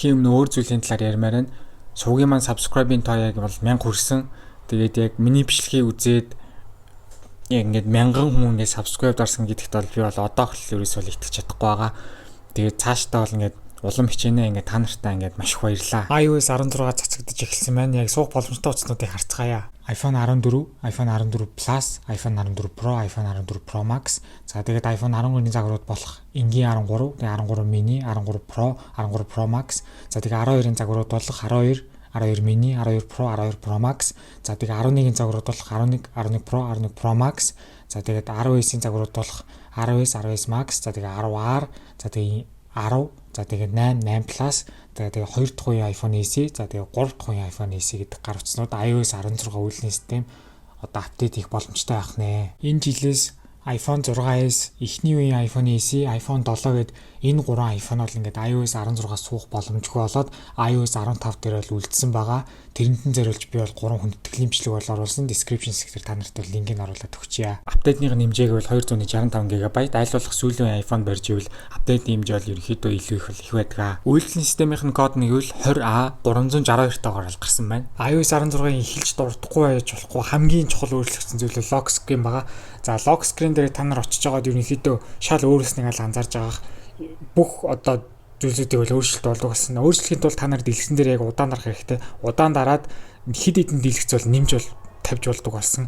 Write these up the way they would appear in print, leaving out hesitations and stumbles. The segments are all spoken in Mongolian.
дэлхийн өмнө өөр зүйлийн талаар ярмаар байна. Сувгийн маань subscribe-ийн тоо яг бол 1000 хүрсэн. Тэгээд яг миний бичлэгийг үзээд яг ингээд 1000 хүн ингээд subscribe дарсан гэдэгт бол би бол одоо л ерөөсөө л итгэж чадахгүй байгаа. Тэгээд цаашдаа бол ингээд улам хичээнэ ингээд та нартай ингээд маш их баярлаа. iOS 16 цацагдж эхэлсэн байна. Яг суух боломжтой утаснуудыг харцгаая. iPhone 14, iPhone 14 Plus, iPhone 14 Pro, iPhone 14 Pro Max. За тэгээд iPhone 13-ны загварууд болох энгийн 13, тэгээд 13 mini, 13 Pro, 13 Pro Max. За тэгээд 12-ын загварууд болох 12, 12 mini, 12 Pro, 12 Pro Max. За тэгээд 11-ийн загварууд болох 11, 11 Pro, 11 Pro Max. За тэгээд 19-ийн загварууд болох 19, 19 Max. За тэгээд 10R, за тэгээд 10, за тэгээд 8, 8 Plus, за тэгээд 2 дахь үеийн iPhone SE, за тэгээд 3 дахь үеийн iPhone SE гэдэг гар утснууд iOS 16 үйлдвэрлэлийн систем одоо апдейт хийх боломжтой байх нэ. Энэ жилээс iPhone 6s, эхний үеийн iPhone SE, iPhone 7 гээд энэ гурван iPhone бол ингээд iOS 16 суух боломжгүй болоод iOS 15 дээр бол үлдсэн байгаа. Тэрнтэн зориулж би бол 3 хүндэтгэлийн бичлэг бол оруулсан. Description секторт та нарт линкийг оруулаад өгчийе. Апдейтны хэмжээг бол 265 GB, аль болох сүүлийн iPhone барьж ивэл апдейтийн хэмжээ бол ерөнхийдөө илүү их байдаг. Үйлдвэрлэлийн системийн код нь гэвэл 20A 362-тойгоор гарсан байна. iOS 16-ын эхэлж дурдахгүй байж болохгүй хамгийн чухал өөрчлөгдсөн зүйл нь lock screen байгаа. За lock screen дээр та нар очиж байгаад ерөнхийдөө шал өөрөөснийгээ л анзаарж байгаа бүх одоо зүйлсүүдийг бол өөрчлөлт болдог гэсэн. Өөрчлөхийн тулд та нар дэлгэсэн дээр яг удаан дарах хэрэгтэй. Удаан дараад хэд хэдэн дэлгэц бол нэмж бол тавьж болдог болсон.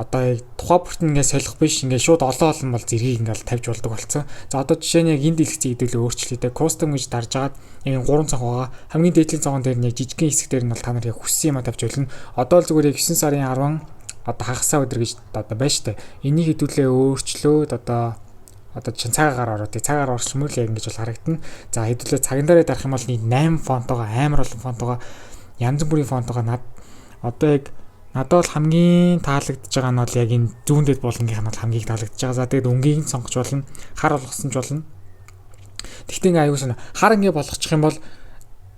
Одоо яг тухайн бүрт ингээ солих биш, ингээ шууд олон бол зэргийг ингээл тавьж болдог болсон. За одоо жишээ нь яг энэ дэлгэцийг хэдүүлээ өөрчлөлтөө custom гэж дарж агаад яг 3 цаг байгаа. Хамгийн дээдлийн цагаан дээр нь яг жижигхэн хэсэг дээр нь бол та нар яг хүссэн юм а тавьж болно. Одоо л зүгээр яг 9 сарын 10 одоо хагасаа өдөр гэж одоо байна штэ. Энийг хэдүүлээ өөрчлөөд одоо чин цагаагаар ороод цагаагаар орчмол яг ингэж бол харагдана. За хэдүүлээ цаган дээрээ дарах юм бол 8 фонтойгоо амар олон фонтойгоо янз бүрийн фонтойгоо одоо яг надад бол хамгийн таалагдж байгаа нь бол яг энэ зүүн дэд болгонгийнх нь бол хамгийн таалагдж байгаа. За тэгээд өнгийг сонгож болно, хар болгосон ч болно. Тэгтээ ингээ аюулс нь хар ингээ болгочих юм бол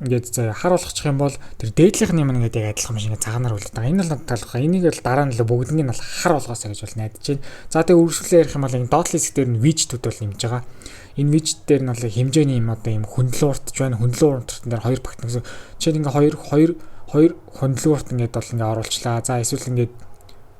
ингээд хар болгочих юм бол тэр дээдлийнх нь юм ингээд яг адилхан шиг цагаанаар үлддэг. Энэ л надад таалагдах. Энийг л дараа нь л бүгднийг нь бол хар болгоосаа гэж бол найдаж байна. За тэгээ үргэлжлүүлээ ярих юм бол энэ доотлын хэсэг дээр нь виджетүүд бол нэмж байгаа. Энэ виджет дээр нь бол хэмжээний юм одоо юм хөндлөн уртж байна. Хөндлөн уртын дээр хоёр багт гэсэн. Жишээ нь ингээ хоёр хөндлөн урт ингээд бол ингээ оруулчлаа. За эсвэл ингээд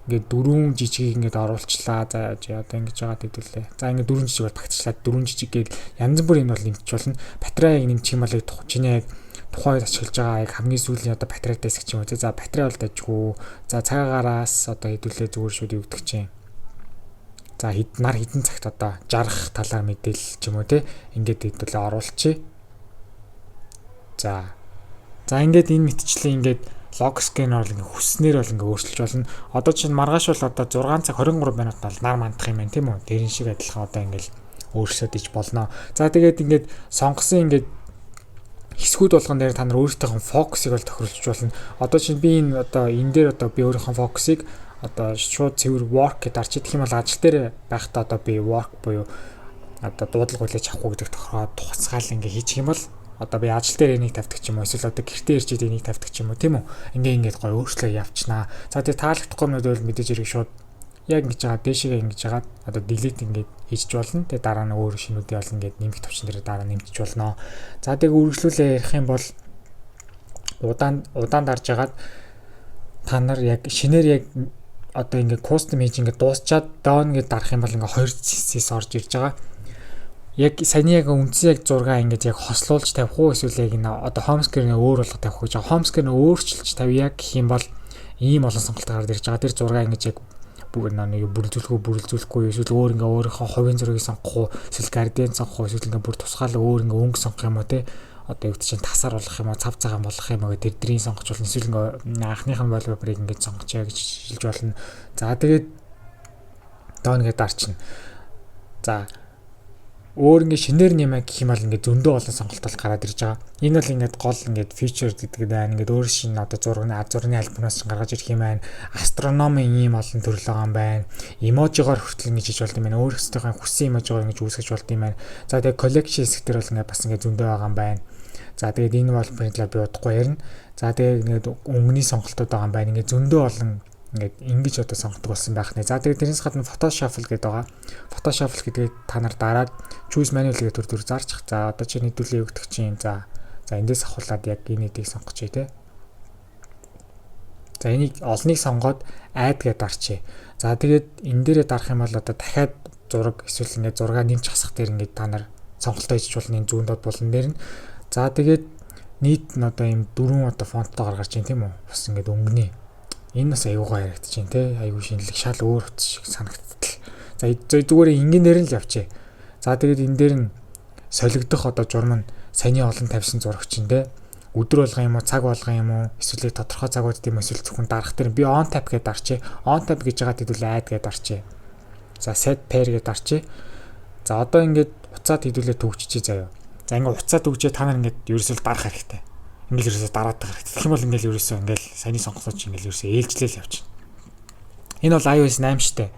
дөрвөн жижигийг ингээд оруулчлаа. За одоо ингэж байгаа хэдүүлээ. За ингээд дөрвөн жижиг бол багтчлаа. Дөрвөн жижиг гээд янз бүр юм бол нэмчих болно. Батарей нэмчих юм бол чиний яг тухайд ашиглаж байгаа яг хамгийн сүүлийн одоо батарейтай хэсэг ч юм уу. За батарей бол дажгүй. За цагаагаараас одоо хэдүүлээ зүгээр шууд юу гэдэг чинь. За хэдэн цагт одоо жаргах талаар мэдээлэл ч юм уу те. Ингээд хэдүүлээ оруулчих. За ингээд энэ мэтчлээ ингээд lock scanner бол ингээ хүснээр бол ингээ өөрчилж болно. Одоо чинь маргааш бол одоо 6 цаг 23 минут бол нар мандах юм байна тийм үү? Тэрэн шиг адилхан одоо ингээл өөрчлөөд иж болно. За тэгээд ингээд сонгосон ингээд хэсгүүд болгон дээр та нар өөрийнхөө фокусыг бол тохируулж болно. Одоо чинь би энэ дээр одоо би өөрийнхөө фокусыг одоо шууд цэвэр work гэж дарж идэх юм бол ажил дээр байхдаа одоо би work буюу одоо дуудлага хүлээж авахгүй гэдэг тохиолдолд туцгаал ингээ хийчих юм бол одоо би ажил дээр энийг тавьдаг ч юм уу эсвэл одоо гэртээ ирж энийг тавьдаг ч юм уу тийм үү. Ингээд гоё өөрчлөө явчнаа. За тэгээ таалагдахгүй юм бол мэдээж хэрэг шууд яг ингэж байгаа дэшигээ ингэж хагаад одоо delete ингээд хийж болно. Тэгээ дараа нь өөр шинүүдээ бол ингээд нэмэх төвчин дээр дараа нэмчих болно. За тэгээ үргэлжлүүлээ ярих юм бол удаан дарж хагаад та нар яг шинээр яг одоо ингээд custom хийж ингээд дуусчаад down гэж дарах юм бол ингээд 2 CC орж ирж байгаа. Яг саяны яг үндсэн яг зургаа ингээд яг хослуулж тавих уу эсвэл яг энэ одоо home screen-ээ өөр болгох тавих уу гэж home screen-ээ өөрчилж тавья гэх юм бол ийм олон сонголт гараад ирж байгаа. Тэр зургаа ингээд яг нэг бүрэлзүүлэхгүй эсвэл өөр ингээ өөрийнхөө хувийн зургийг сонгох уу эсвэл гардиан сонгох уу эсвэл ингээ бүр тусгаал өөр ингээ өнгө сонгох юм уу те одоо юу гэж чинь тасаар болох юм уу цав цагаан болох юм уу тэр дрийн сонгож болно эсвэл ингээ анхныхын wallpaper-ыг ингээ сонгочоо гэж шилж болно. За тэгээд доо ингээ дарчна. За өөр ингээ шинээр нэмэ гэх юм бол ингээ зөндөө олон сонголт бол гараад ирж байгаа. Энэ бол ингээ гол ингээ feature гэдэг байна. Ингээ өөр шинэ одоо зургийн альбомоос гаргаж ирэх юм байна. Астрономийн ийм олон төрөл байгаа юм байна. Эможигоор хүртэл ингэж хийж болд юм байна. Өөр өөрсдийнхээ хүссэн эможигоор ингэж үүсгэж болд юм байна. За тэгээ collection sector бол ингээ бас ингээ зөндөө байгаа юм байна. За тэгээд энэ бол талаар би удахгүй ярина. За тэгээд ингээ өнгөний сонголтууд байгаа юм байна. Ингээ зөндөө олон ингээд ингэж одоо сонгодог болсон байх нэ. За тэгээд тэрнээс гадна Photoshop гэдэг байгаа. Photoshop гэдэг та нар дараад choose manual гэдэг төр зарчих. За одоо чи хэдүүлээ юу гэдэг чинь. За За эндээс авахлаад яг энэ эдийг сонгоч те. За энийг олныг сонгоод add гэдээ дарчээ. За тэгээд энэ дээрээ дарах юм бол одоо дахиад зураг эсвэл ингээд зураг нэмж хасах дээр ингээд та нар сонголтоо хийж болно энэ зүүн доод болон дээр нь. За тэгээд нийт нь одоо ийм 4 одоо фонттой гаргаж чинь тийм үү? Бас ингээд өнгөний. Энэ бас аюугаа яригдаж чинь те. Аюу шинэлэг шал өөр утас шиг санагдтал. За зүгээр ингээнээр нь л явчээ. За тэгээд энэ дээр нь солигдох одоо журам нь саяны олон тавьсан зураг чинь те. Өдөр болгон юм уу, цаг болгон юм уу, эсвэл тодорхой цагууд тийм эсвэл зөвхөн дарах дээр би on tap гэдээ дарчээ. On tap гэж байгаа хэдүүл add гэдээ дарчээ. За set pair гэдээ дарчээ. За одоо ингээд уцаад хэдүүлээ төгччихье заяа. За ингээд уцаад төгчээ та нар ингээд ерөөсөө дарах хэрэгтэй. Ингээд ерөөсөө дараад байгаа хэрэгтэй. Тэгэх юм бол ингээд ерөөсөө ингээд саяны сонголтоо чинь ингээд ерөөсөө ээлжлээл явчихна. Энэ бол iOS 8 штэ.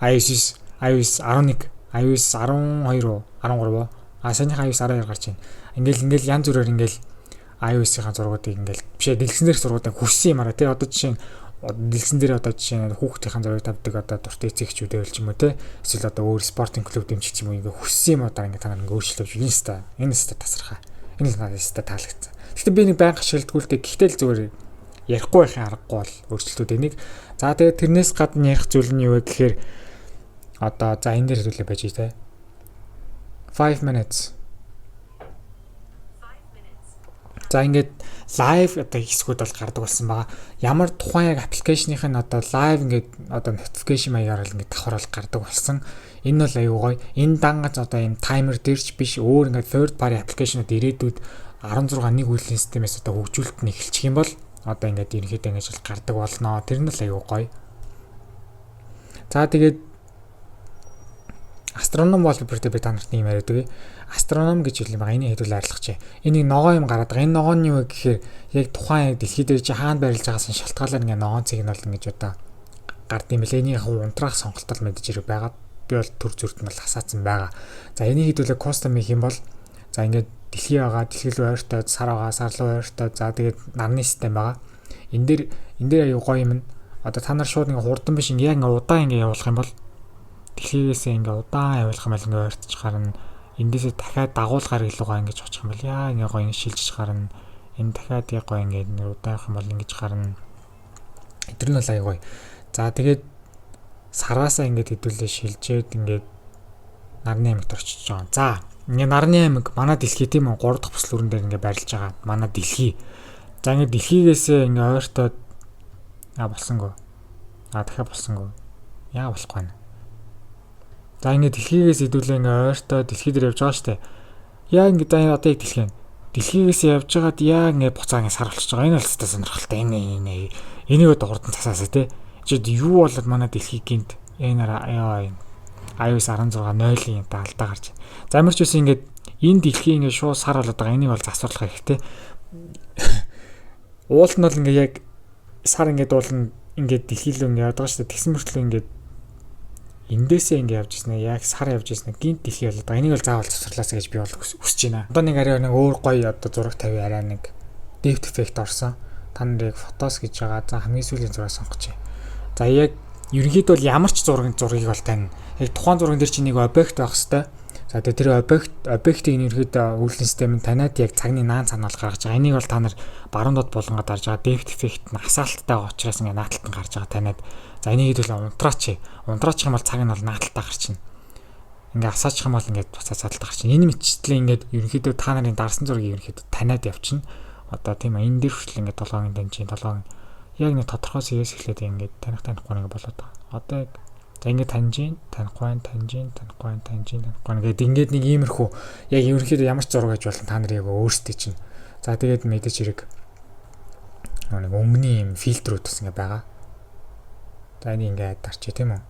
iOS 11, iOS 12 уу, 13 уу? Саяных iOS 12 гарч байна. Ингээд янз бүрээр ингээд iOS-ийн зургуудыг ингээл бишээ дэлгсэн дээр зургуудыг хүссэн юм аа тий одоо жишээ нь дэлгсэн дээр одоо жишээ нь хүүхдийн зургийг тавьдаг одоо дуртай эцэгчүүд байвал ч юм уу тий эсвэл одоо өөр спортын клуб дэмжих ч юм уу ингээ хүссэн юм одоо ингээ та нар ингээ өөрчлөж байна энэ өстө тасархаа энэ л надад өстө таалагдсан. Гэхдээ би нэг байнга шилдэгүүлдэг гэхдээ л зүгээр ярихгүй байхын аргагүй бол өөрчлөлтүүд энийг за тэгээд тэрнээс гадна ярих зүйл нь юу вэ гэхээр одоо за энэ дээр хэлүүлээ байж тий 5 minutes. За ингээд live одоо хэсгүүд бол гардаг болсон байгаа. Ямар тухайн яг аппликейшных нь одоо live ингээд одоо notification маягаар л ингээд давхарал гардаг болсон. Энэ бол аюу гоё. Энэ дангаж одоо юм таймер дээрч биш өөр ингээд third party application-ууд ирээдүйд 16 нэг үйлдвэрлэлийн системээс одоо хөгжүүлэлт нь эхэлчих юм бол одоо ингээд ерөнхийдөө ингэж л гардаг болно. Тэр нь л аюу гоё. За тэгээд астроном wallpaper-тэй би та нарт юм яриад өгье. Астроном гэж хэлсэн байгаа. Энийг хэдүүл арилгачаа. Энийг ногоо юм гараад байгаа. Энэ ногооны юу гэхээр яг тухайн яг дэлхийд чи хаана байрлаж байгаас нь шалтгаалаад ингээ ногоон сигнал ингэж одоо гард юм бэлээ. Энийг унтраах сонголтол мэдэж ирэх байгаа. Би бол төр зүрт нь бол хасаацсан байгаа. За энийг хэдүүлээ custom хийх юм бол за ингээд дэлхий байгаа, дэлхий рүү ойртой, сар байгаа, сар руу ойртой. За тэгээд нарны систем байгаа. Энэ дээр аюу гоё юм. Одоо та нар шууд ингээ хурдан биш ингээ удаан ингээ явуулах юм бол дэлхийгээс ингээ удаан явуулах юм бол ингээ ойртож гарна. Эндээсээ дахиад дагуулгаар илүүгээ ингэж очих юм бол яа ингээ гоё ингээ шилжиж гарна. Энэ дахиад яг гоё ингээ удаан явах юм бол ингэж гарна. Тэр нь бол аяа гоё. За тэгээд сараасаа ингээд хэдүүлээ шилжээд ингээд нарны аймагт орчиж байгаа. За ингээ нарны аймаг манай дэлхий тийм үү 3 дахь бүслүүрэн дээр ингээ барилж байгаа. Манай дэлхий. За ингээ дэлхийгээсээ ингээ ойртоод болсонгүй. Дахиад болсонгүй. Яа болохгүй нэ. За ингээд дэлхийгээс хэдүүлээ ингээ ойртоо дэлхий дээр явж байгаа штэ. Яа ингээд одоо яг дэлхий. Дэлхийгээс явж байгаад яа ингээ буцаа ингээ сар болчихж байгаа. Энэ бол хэвээр сонирхолтой. Энийг одоо хурдан цасаасаа те. Жид юу болоод манай дэлхий гинт энэ iOS 16.0-ийн алдаа гарч байна. За ямар ч үсэн ингээд энэ дэлхий ингээ шууд сар болоод байгаа. Энийг бол засварлах хэрэгтэй. Уулт нь бол ингээ яг сар ингээд уулна ингээд дэлхий рүү ингээ явдаг штэ. Тэгсэн мөртлөө ингээд эндээсээ ингээ явж ирсэн яг сар явж ирсэн гинт дэлхий болоод байгаа. Энийг бол заавал засварлаасаа гэж би бол хүсэж байна. Одоо нэг арай нэг өөр гоё одоо зураг тавь арай нэг depth effect орсон. Та нарыг фотос гэж байгаа. За хамгийн сүүлийн зураг сонгоч. За яг ерөнхийдөө бол ямар ч зургийг бол тань яг тухайн зурган дээр чинь нэг объект байх хэвээр. За тэгээ тэр объектыг ерөнхийдөө үйлдвэрлэлийн систем нь таниад яг цагны наан цанаал гаргаж байгаа. Энийг бол та нар баруун доод болонгод дарж байгаа. Depth effect нь хасаалттай байгаа учраас ингээ нааталт нь гарч байгаа таниад. За энийг хэдүүл унтраач. Унтраачих юм бол цаг нь бол нааталтаа гарчна. Ингээ асаачих юм бол ингээ буцаа цаалтаа гарчна. Энэ мэтчлээ ингээд ерөнхийдөө та нарын дарсан зургийг ерөнхийдөө таниад явчихна. Одоо тийм энэ дээр хүртэл ингээ толгойн дамжин толгойн яг нэг тодорхой сэс эхлээд ингээд танихгүй нэг болоод байгаа. Одоо яг за ингээд таньжин гэдэг ингээд нэг иймэрхүү яг ерөнхийдөө ямар ч зураг гэж болон та нар яг өөрсдөө чинь. За тэгээд мэдээж хэрэг нэг өнгөний юм фильтрүүд бас ингээд байгаа. За энийг ингээд дарчээ тийм үү.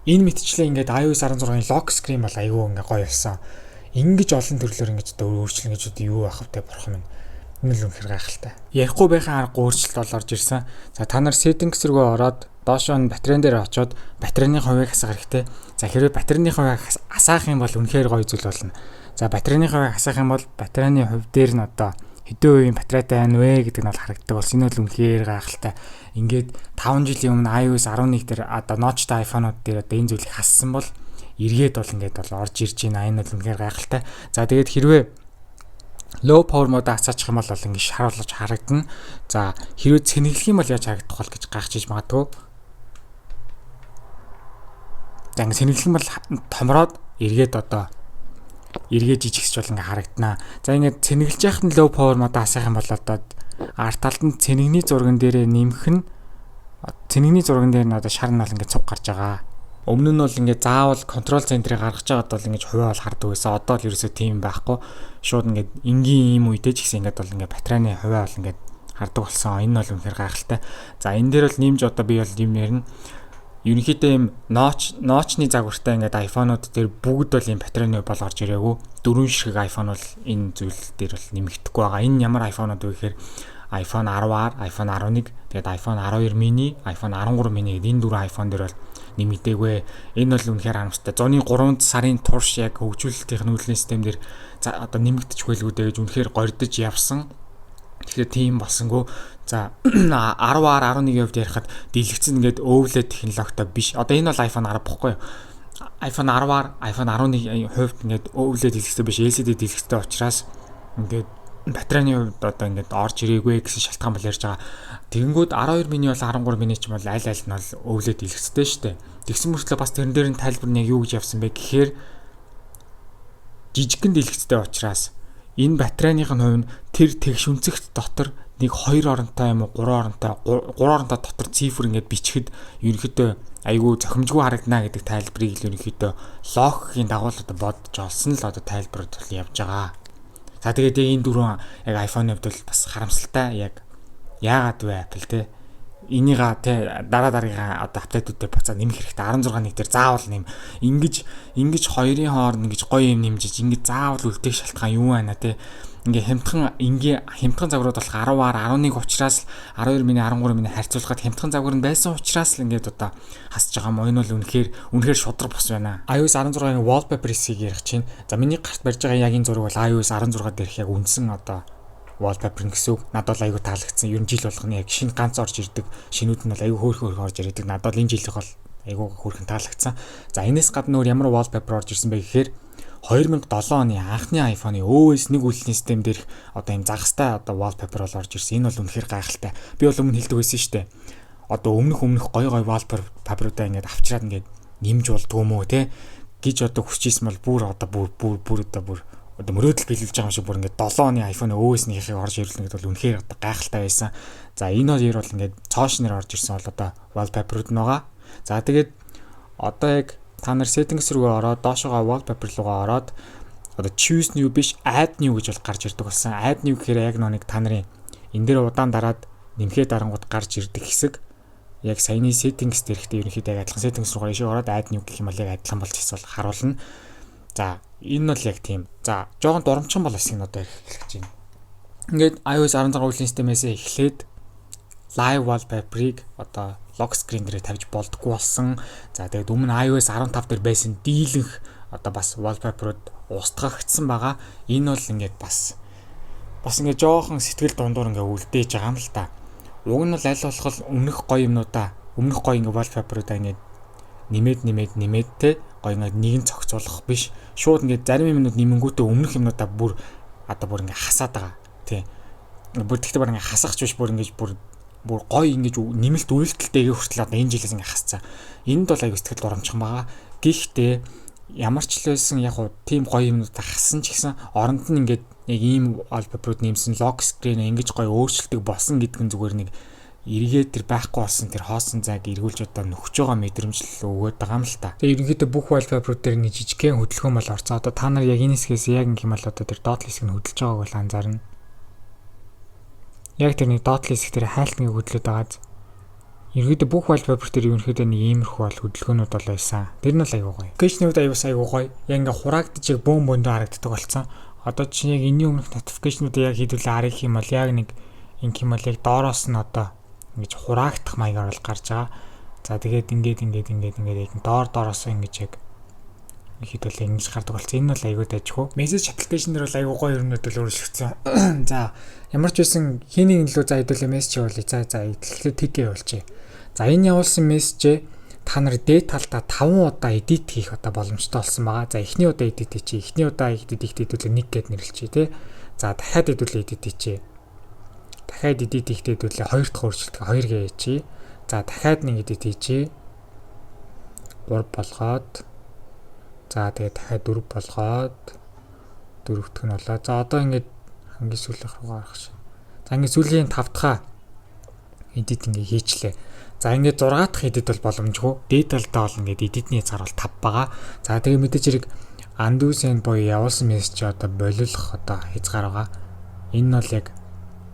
Энэ мэтчлээ ингээд iOS 16-ын lock screen бол айгүй ингээд гоё болсон. Ингиж олон төрлөөр ингэж өөрчлөн гэж юу байх вэ бурхан минь. Энэ л үнэхээр гайхалтай. Ярихгүй байхын аргагүй өөрчлөлт бол орж ирсэн. За та нар settings рүү ороод доошоо нь батарейн дээр очоод батарейны хувийг хасах хэрэгтэй. За хэрвээ батарейны хувийг хасаах юм бол үнэхээр гоё зүйл болно. За батарейны хувийг хасах юм бол батарейны хувь дээр нь одоо хэдэн үеийн батарейтай байна вэ гэдэг нь бол харагддаг болсон. Энэ бол үнэхээр гайхалтай. Ингээд 5 жилийн өмнө iOS 11 дээр одоо notchтай iPhone-ууд дээр одоо энэ зүйлийг хассан бол эргээд бол ингээд бол орж ирж байна. Энэ бол үнэхээр гайхалтай. За тэгээд хэрвээ low power mode асаачих юм бол ингэ шаруулж харагдана. За хэрвээ цэнэглэх юм бол яаж харагдах вэ гэж гайхчихж магадгүй. За ингэ цэнэглэх юм бол томроод эргээд жижигсч бол ингэ харагдана. За ингэ цэнэглэж яхад нь low power mode асаах юм бол арт талд нь цэнэгний зурган дээр нэмэх нь цэнэгний зурган дээр нь шар нь бол ингэ цуг гарч байгаа. Өмнө нь бол ингээд заавал контрол центрийг гаргаж байгаад бол ингэж хувиа бол хардаг байсан. Одоо л ерөөсөө тийм байхгүй. Шууд ингээд энгийн ийм үедээ ч гэсэн ингээд бол ингээд батарейны хувиа бол ингээд хардаг болсон. Энэ бол үнэхээр гайхалтай. За энэ дээр бол нэмж би бол юм ярина. Ерөнхийдөө ийм ноочны загвартай ингээд iPhone-ууд дээр бүгд бол ийм батарейны бол орж ирээгүй. 4 ширхэг iPhone бол энэ зүйл дээр бол нэмэгдэхгүй байгаа. Энэ ямар iPhone-ууд вэ гэхээр iPhone 10R, iPhone 11, тэгээд iPhone 12 mini, iPhone 13 mini гэдэг энэ дөрвөн iPhone дээр бол нэмэгдээгүй. Энэ бол үнэхээр харамсалтай. Зуны 3 сарын турш яг хөгжүүлэлтийн нүүлгэн систем дээр нэмэгдэж байлгүй гэж үнэхээр гордож явсан. Тэгэхээр тийм болсонгүй. За 10R 11-ийн хувьд ярихад дэлгэцэн ингээд OLED технологитой биш. Одоо энэ бол iPhone 10 бохгүй юу? iPhone 10R, iPhone 11-ийн хувьд ингээд OLED дэлгэцтэй биш, LCD дэлгэцтэй учраас ингээд батарейны хувьд ингээд орж ирээгүй гэсэн шалтгаан бол ярьж байгаа. Тэгэнгүүт 12 mini бол 13 mini ч юм бол аль аль нь бол OLED дэлгэцтэй шүү дээ. Тэгсэн мөртлөө бас тэрэн дээр нь тайлбар нь яг юу гэж явсан бэ гэхээр жижигхэн дэлгэцтэй учраас энэ батарейных нь хувь нь тэр тэгш үнцэгт дотор нэг 2 оронтой юм уу 3 оронтой дотор цифр ингээд бичихэд ерөнхийдөө айгүй зохимжгүй харагдана гэдэг тайлбарыг ерөнхийдөө логикийн дагуу л бодож олсон л тайлбарууд явж байгаа. За тэгээд энэ дөрвөн яг iPhone-ын хувьд бол бас харамсалтай. Яг яагаад вэ Apple те энийг дараагийн апдейтуудыг буцаад нэмэх хэрэгтэй. 16 нэг дээр заавал нэм. Ингиж хоёрын хооронд ингэж гоё юм нэмжиж ингэж заавал үлдээх шалтгаан юу байна те. Ингээ хямдхан загварууд болох 10-аар 11 учраас 12 мини 13 мини харьцуулахад хямдхан загвар нь байсан учраас л ингээд хасж байгаа юм. Энэ бол үнэхээр шудраг бос байна. iOS 16-ийн wallpaper-ийг ярих чинь. За миний гарт барьж байгаа яг энэ зураг бол iOS 16 дээрх яг үндсэн wallpaper гэсэн үг. Надад бол аягүй таалагдсан. Ер нь жил болгоны яг шинэ ганц орж ирдэг. Шинүүд нь бол аягүй хөөрхөн орж ирдэг. Надад бол энэ жилийнх бол аягүй хөөрхөн таалагдсан. За энэс гадна өөр ямар wallpaper орж ирсэн бэ гэхээр 2007 оны анхны iPhone-ы OS 1 үйлдвэрлэлийн систем дээрх ийм загастай wallpaper бол орж ирсэн. Энэ бол үнэхээр гайхалтай. Би бол өмнө хэлдэг байсан шүү дээ. Өмнөх гой paper-уудаа ингээд авчираад ингээд нэмж болдгоо мó те гэж хүсчихсэн бол бүр мөрөөдөл биелүүлж байгаа юм шиг бүр ингээд 7 оны iPhone OS 1-ийг орж ирлээ гэдэг бол үнэхээр гайхалтай байсан. За энэ хоёр бол ингээд цоошноор орж ирсэн бол wallpaper-ууд байгаа. За тэгээд яг та нар settings рүү ороод доошогоо wallpaper руугаа ороод choose new биш add new гэж бол гарч ирдэг болсон. Add new гэхээр яг нэг та нарын энэ дээр удаан дараад нэмэхэд дарангууд гарч ирдэг хэсэг. Яг саяны settings дээрхтэй ерөнхийдөө адилхан settings руугаа ишээ ороод add new гэх юм бол яг адилхан болж хэсэл харуулна. За энэ бол яг тийм. За жоохон дурамчхан бол хэсэг нь эхлэх гэж байна. Ингээд iOS 16 үйлдвэрлэлийн системээс эхлээд live wallpaper-ыг lock screen дээр тавьж болдгоо болсон. За тэгээд өмнө iOS 15 дээр байсан дийлэнх бас wallpaper-ууд устгагдсан байгаа. Энэ бол ингээд бас ингээд жоохон сэтгэл дундуур ингээд үлдээж байгаа юм л та. Уг нь бол аль болох өмнөх гоё юмнуудаа өмнөх гоё ингээд wallpaper-уудаа ингээд нэмээд те гоё ингээд нэгэн цогцоолох биш. Шууд ингээд зарим юмнууд нэмэнгүүтээ өмнөх юмнуудаа бүр ингээд хасаад байгаа. Тий. Тэгэхдээ бүр ингээд хасахч биш бүр гоё ингэж нэмэлт үйлдэлтэйгээ хүртэл энэ жилээс ингэ хасцаа. Энд бол аягүй сэтгэл дурамчхан байгаа. Гэхдээ ямар ч л байсан яг тийм гоё юмнуудаа хассан ч гэсэн оронд нь ингээд яг ийм wallpaper-ууд нэмсэн lock screen ингэж гоё өөрчлөлтөг болсон гэдэг нь зүгээр нэг эргээд тэр байхгүй болсон тэр хоосон зайг эргүүлж нөхөж байгаа мэдрэмж л өгөөд байгаа юм л та. Тэгээ ерөнхийдөө бүх wallpaper-ууд дээр нэг жижигхэн хөдөлгөөн бол орцоо. Та нар яг энэ хэсгээс яг юм бол тэр dot хэсэг нь хөдөлж байгааг бол анзаарна. Яг тэр нэг dot хэсэг дээр хайлтныг хөдлөд байгааз. Ерөнхийдөө бүх wallpaper дээр ерөнхийдөө нэг иймэрхүү хөдөлгөөнүүд бол байсан. Тэр нь л аягүй гоё. Notification-ууд аягүй гоё. Яг ингээ хураагдчих яг бөөндөө харагддаг болсон. Одоо чинь яг энэний өмнөх notification-уудыг яг хийдүүлээ харах юм бол яг нэг ингэх юм бол яг доороос нь ингэж хураагдах маягаар бол гарч байгаа. За тэгээд ингээд доороос ингэж яг хийдүүлээ ингэж гардаг болсон. Энэ бол аягүй дайжгүй. Message application дээр бол аягүй гоё юмнууд л өөрчлөгдсөн. За ямар ч байсан хийний илүү за хэдүүлээ мессеж явуулъя. За эхлээд тгээ явуулчих. За энэ явуулсан мессежээ та нар дээд талдаа 5 удаа edit хийх боломжтой болсон байгаа. За эхний удаа edit хийчих. Эхний удаа edit хийхдээ нэг гэд нэрлэлчээ тий. За дахиад хэдүүлээ edit хийчээ. Дахиад edit хийхдээ хэдүүлээ 2 дахь өөрчлөлт 2G хийчээ. За дахиад нэг edit хийчээ. 3 болгоод за тэгээд дахиад 4 болгоод 4-т нь болоо. За одоо ингээд хамгийн сүүлийнх рүү гарах шин. За ингээд сүүлийн 5 дахь edit ингээд хийчлээ. За ингээд 6 дахь edit бол боломжгүй. Detail-тай бол ингээд edit-ний хязгаар бол 5 байгаа. За тэгээд мэдээж хэрэг undo send боёо явуулсан мессеж одоо болиулах одоо хязгаар байгаа. Энэ нь бол яг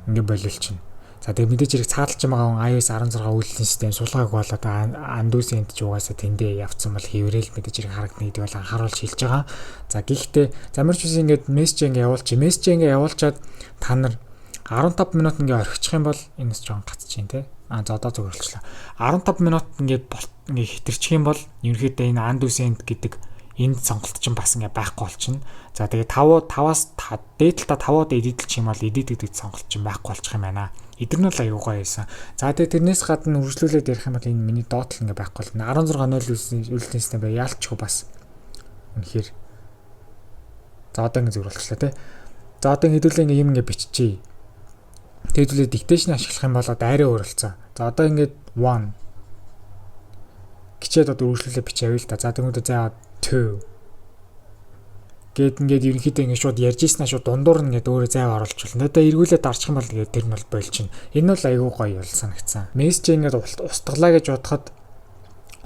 ингээд болиулчихна. За тэгээд мэдээж хэрэг цааталж байгаа iOS 16 үйлдвэрлэлийн систем суулгааг бол одоо undo send ч угаасаа тэндээ явцсан бол хийвэрэл мэдээж хэрэг харагдана гэдэг бол анхааруулж хэлж байгаа. За гэхдээ замарч үс ингээд мессеж ингээд явуулчих. Мессеж ингээд явуулчаад та нар 15 минут ингээд орхичих юм бол энэс жоон гацчих тий. За одоо зөвөрлчлээ. 15 минут ингээд хитэрчих юм бол ерөнхийдөө энэ undo send гэдэг энд сонголт чинь бас ингээ байхгүй болчихно. За тэгээ 5-аас дээдэлта 5-д эдитэлчих юм бол edit гэдэг сонголт чинь байхгүй болчих юм байна. Эдгээр нь бол аюу гой байсан. За тэгээ тэрнээс гадна үргэлжлүүлээд ярих юм бол энэ миний доотлол ингээ байхгүй болно. 16.0 үйлдвэрлэлийн систем бай яалтчгүй бас. Үнэхээр. За одоо ингээ зөвөрлчлээ тий. За одоо хэдүүлээ ингээ юм ингээ биччихье. Хэдүүлээ dictation ашиглах юм бол одоо арай өөр болцсон. За одоо ингээ 1 гिचээд одоо үргэлжлүүлээ бичээвэл та. За тэгмүүд заа 2 гээд ингээд ерөнхийдөө ингээд шууд ярьж ийснаа шууд дундуур нь ингээд өөрөө зайг оруулж болно. Одоо эргүүлээд дарчих юм бол тэгээд тэр нь бол болчихно. Энэ бол аюу гоё бол санагдсан. Мессеж ингээд устгалаа гэж бодоход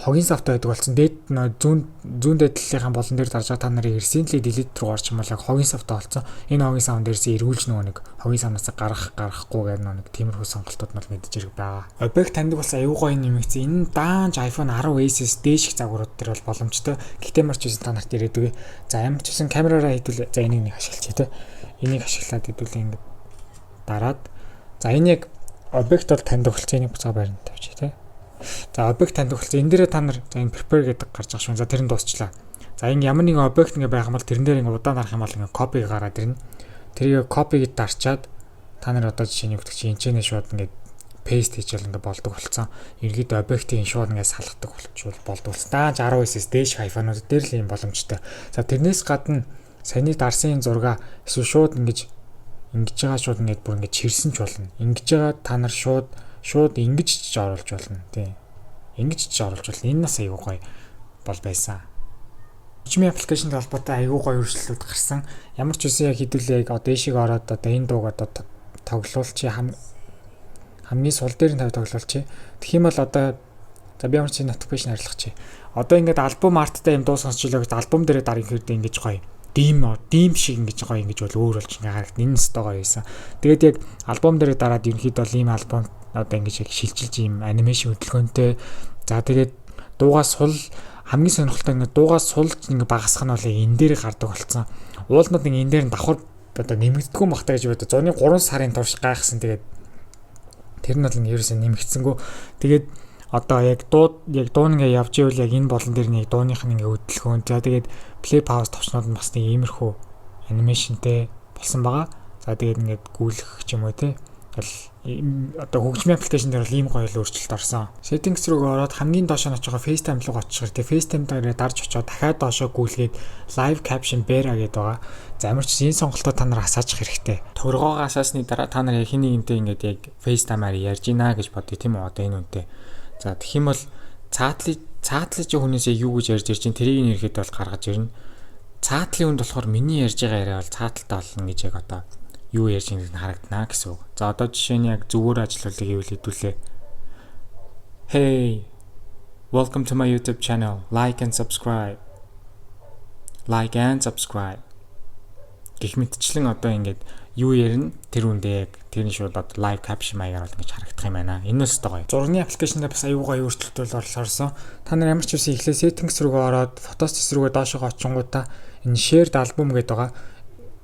хогийн савтай байдаг болсон. Дээд зүүн дэдлийнхаа болон дээр дарж байгаа та нарын recently delete руу орчих юм бол яг хогийн савтай болсон. Энэ хогийн савн дээрээс эргүүлж нөгөө нэг хогийн савнаас гарахгүй гэдэг нэг тиймэрхүү сонголтууд нь мэдээж хэрэг байгаа. Объект таньдаг болсон аюу гоё нэмэгдсэн. Энэ даанч iPhone 10s дээших загварууд дээр бол боломжтой. Гэхдээ марч үсэн та нарт ирээдүгэй. За ямар ч үсэн камераараа хэдүүл за энийг нэг ашиглачих тий. Энийг ашиглаад хэдүүл ингэ дараад за энэ яг объект бол таньдаг болсон. Энийг буцаа байранд тавьчих тий. За объект таньдаг болсон. Энэ дээрээ та нар за энэ prepare гэдэг гарч байгаа шүү. За тэр нь дуусчлаа. За ингэ ямар нэгэн объект ингэ байх юм бол тэрэн дээр ингэ удаан дарах юм бол ингэ копиг гараад ирнэ. Тэрийг копиг дарчаад та нар одоо жишээ нь юу гэдэг чинь энэчнээ шууд ингэ paste хийж ингэ болдог болсон. Ергээд объектыг шууд ингэ салгадаг болдог болсон. Дааж 10s дээш iPhone-ууд дээр л юм боломжтой. За тэрнээс гадна саяны дарсан зураг эсвэл шууд ингэж байгаа шууд ингэ бүр ингэ чирсэн ч болно. Ингэж байгаа та нар шууд ингэж ч оруулж болно тий. Ингэж ч оруулж болно. Энэ нас аюу гоё бол байсан. Хөгжмийн аппликейшнтэй холбоотой аюу гоё өөрчлөлтүүд гарсан. Ямар ч үсэн яг хэдүүлээ яг одоо дэшиг ороод одоо энэ дууг одоо тоглуулчих хамгийн сул дээр нь тоглуулчих. Тэгэх юм бол одоо за би ямар ч notification харилцах. Одоо ингээд альбом арттай юм дуу сонсч илээ гэж альбом дээрээ дарыг хэрдээ ингэж гоё. Дим шиг ингэж гоё ингэж бол өөр болж ингээ харагдана. Энэ нэстэ гоё байсан. Тэгээд яг альбом дээрээ дараад ерөнхийдөө ийм альбом одоо ингэж яг шилжилж ийм анимашн хөдөлгөөнтэй. За тэгээд дуугаас сул хамгийн сонирхолтой ингээ дуугаас сулж ингээ багасгах нь бол энэ дээр гардаг болсон. Уулнууд ингээ энэ дээр нь давхар одоо нэмэгдэхгүй махтаа гэж бодоо. Зуны 3 сарын турш гайхсан. Тэгээд тэр нь бол ингээ ерөөсөө нэмэгдсэнгүү. Тэгээд одоо яг дуу ингээ явж ивэл яг энэ болон дээр нэг дууных нь ингээ хөдөлгөөн. За тэгээд play pause товчнууд нь бас нэг иймэрхүү анимашнтэй болсон байгаа. За тэгээд ингээд гүйлэх ч юм уу те. Одоо хөгжмийн аппликейшн дээр бол ийм гоё өөрчлөлт орсон. Settings руу ороод хамгийн доошоо нь очихоо FaceTime руу очих хэрэгтэй. FaceTime дээр дарж очоод дахиад доошоо гүйлгээд live caption bear гэдэг байгаа. За ямар ч энэ сонголтоо та нар асаачих хэрэгтэй. Төргоогоо асаасны дараа та нар яг хэний энтэй ингээд яг FaceTime-аар ярьж гинэ гэж бодъё тийм үү одоо энэ үнтэй. За тэгэх юм бол цаатлаж хүнээсээ юу гэж ярьж ирж чинь тэрийг нь ирэхэд бол гаргаж ирнэ. Цаатлын үнд болохоор миний ярьж байгаа яриа бол цааталтай болно гэж яг одоо юу ярьж байгааг харагдана гэсэн үг. За одоо жишээ нь яг зүгээр ажиллуулъя гэвэл хэдүүлээ. Hey, welcome to my YouTube channel. Like and subscribe. Гэх мэтчлэн одоо ингээд юу ярина тэр үндэ яг тэрний шууд одоо live caption маягаар бол ингэж харагдах юм байна. Энэ нь өстой гоё. Зургийн аппликейшнд бас аюу гоё өөрчлөлтүүд орсон. Та нар ямар ч үсэн эхлээ settings руугаа ороод Photos руугаа доошоо очингуудаа энэ shared album гэдэг байгаа.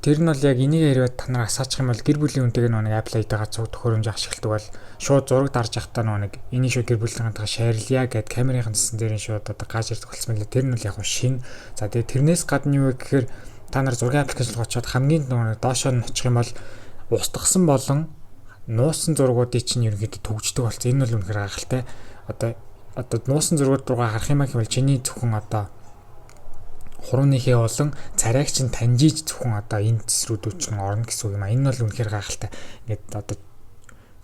Тэр нь бол яг энийг яриад та нар асаачих юм бол гэр бүлийн үнтэйг нэг Apple ID-гаа цуг төхөөрөмж ашигладаг бол шууд зураг дарж явахдаа нэг энийг шууд гэр бүлийнхэнтэйгээ шеэрлэе гэд камерын хэссэн дээр нь шууд одоо гаж ирдэг болсон мэлээ. Тэр нь бол яг шин. За тэгээ тэрнээс гадна юу гэхээр та нар зургийн аппликейшн руу очиод хамгийн доошоо нь очих юм бол устгасан болон нуусан зургуудыг чинь ерөнхийдөө төгждөг болсон. Энэ бол үнэхээр гайхалтай. Одоо нуусан зургууд руугаа харах юм аа гэвэл чиний зөвхөн одоо хурууныхээ болон царайгч нь таньжиж зөвхөн одоо энэ цэсрүүд чинь орно гэсэн үг юм а. Энэ бол үнэхээр гайхалтай. Ингээд одоо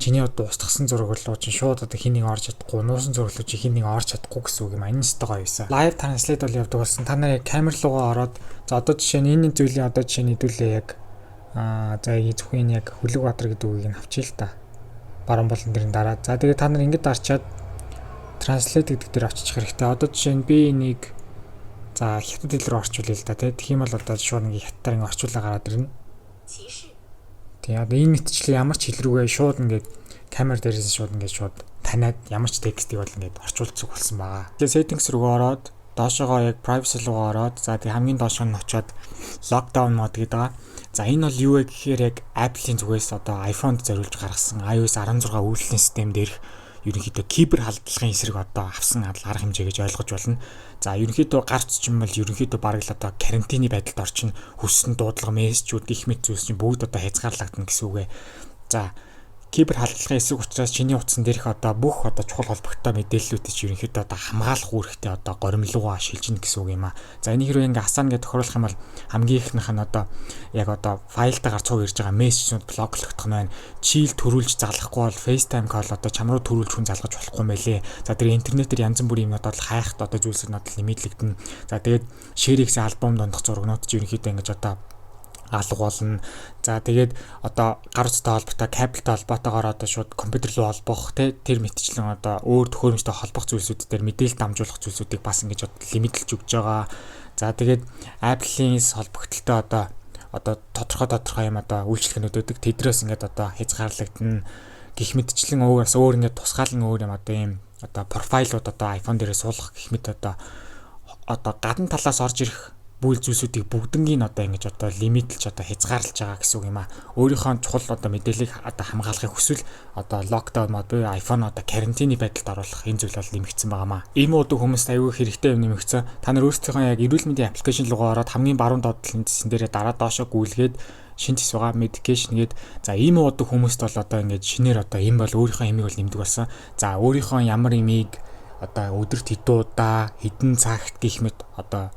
чиний одоо устгасан зураг руу чинь шууд одоо хин нэг орж чадахгүй, нуусан зураг руу чи хин нэг орж чадахгүй гэсэн үг юм а. Энэ ч гоё юусан. Live translate бол явдаг болсон. Та нарыг камер руугаа ороод за одоо жишээ нь энэ зүйлийн одоо жишээ нь хэдүүлээ яг за зөвхөн яг Хүлэгбаатар гэдэг үгийг нь авчий л та. Баруун болон дэрийн дараа. За тэгээд та нар ингэж арчаад translate гэдэг дээр авчиж хэрэгтэй. Одоо жишээ нь би энийг за хятад хэл рүү орчуулъя л да. Тэгэх юм бол одоо шууд ингээ хятадаар ингээ орчуулаа гараад ирнэ. Тэгээ одоо энэ мэтчлээ ямар ч хэл рүүгээ шууд ингээд камер дээрээс шууд ингээд шууд таниад ямар ч текстийг бол ингээд орчуулдаг болсон байгаа. Тэгээ settings руу ороод доошоогоо яг privacy руу ороод за тэгээ хамгийн доошоо нь очиод lockdown mode гэдэг байгаа. За энэ бол юу вэ гэхээр яг Apple-ийн зүгээс одоо iPhone-д зориулж гаргасан iOS 16 үйлдвэрлэлийн систем дээрх ерөнхийдөө кибер халдлагын эсрэг одоо авсан арга хэмжээ гэж ойлгож байна. За ерөнхийдөө гарц ч юм бол ерөнхийдөө бараг л одоо карантины байдалд орчин хүссэн дуудлага мессежүүд их мэт зүйлс чинь бүгд одоо хязгаарлагдана гэсэн үг ээ. За кибер халдлагын эсрэг учраас чиний утсан дээрх одоо бүх одоо чухал холбогдтой мэдээллүүдийг чинь ерөнхийдөө одоо хамгаалах үүрэгтэй одоо горимлуугаа шилжинэ гэсэн үг юм аа. За энийг хэрвээ ингээ асаана гэж тохируулах юм бол хамгийн ихнийх нь одоо яг одоо файлтайгаар цуг ирж байгаа мессежүүд блоклогдох нь байна. Чийл төрүүлж залгахгүй бол FaceTime call одоо чам руу төрүүлж хүн залгаж болохгүй мэлээ. За тэр интернетээр янз бүрийн юмнууд бол хайхт одоо зүйлсүүд надад нэмэгдлэгдэн. За тэгээд share-ийн альбом дондох зурагнууд чинь ерөнхийдөө ингэж одоо алга болно. За тэгээд одоо гар утастай холбоотой, кабелтай холбоотойгоор одоо шууд компьютер руу холбох тэр мэтчлэн одоо өөр төхөөрөмжтэй холбох зүйлсүүд дээр мэдээлэл дамжуулах зүйлсүүдийг бас ингэж лимитлж өгч байгаа. За тэгээд Apple-ийн холбогдлолтой одоо тодорхой юм одоо үйлчлэгнүүд өгдөг. Тэдрээс ингээд одоо хязгаарлагдана. Гэх мэтчлэн өөрөөс өөр ингээд тусгаалan өөр юм одоо ийм одоо профайлууд одоо iPhone дээрээ суулгах гэх мэт одоо гадна талаас орж ирэх бүл зүйлсүүдийг бүгднгийн одоо ингэж одоо лимитлж одоо хязгаарлаж байгаа гэсэн үг юм а. Өөрийнхөө чухал одоо мэдээллийг одоо хамгаалахыг хүсвэл одоо локдаун мод буюу iPhone одоо карантины байдалд оруулах энэ зүйл бол нэмэгдсэн байгаамаа. Ийм уудаг хүмүүст аюул хэрэгтэй юм нэмэгдсэн. Та нар өөрсдийнхөө яг эрүүл мэндийн аппликейшн руугаа ороод хамгийн баруун доотлолын зэсэн дээрээ дараа доошоо гүйлгээд шин тисвага medication гээд за ийм уудаг хүмүүст бол одоо ингэж шинээр одоо ийм бол өөрийнхөө эмийг бол нэмдэг болсон. За өөрийнхөө ямар эмийг одоо өдөрт хэдэн удаа хэдэн цагт гэх мэт одоо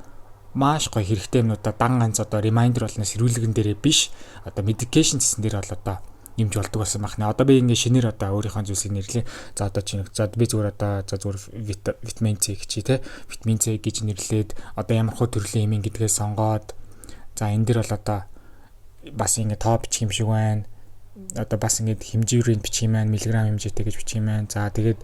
маш гоё хэрэгтэй юмнуудаа дан ганц одоо reminder болноос ирүүлгэн дээрээ биш одоо medication гэсэн дээр бол одоо нэмж болдог болсон байна. Одоо би ингээ шинээр одоо өөрийнхөө зүйлсийг нэрлэе. За одоо чи за би зүгээр одоо за зүгээр витамин C гэж тий витамин C гэж нэрлээд одоо ямар хөө төрлийн эмийн гэдгээ сонгоод за энэ дээр бол одоо бас ингээ тоо бичих юм шиг байна. Одоо бас ингээ хэмжүүрийн бичих юм байна, миллиграм хэмжээтэй гэж бичих юм байна. За тэгээд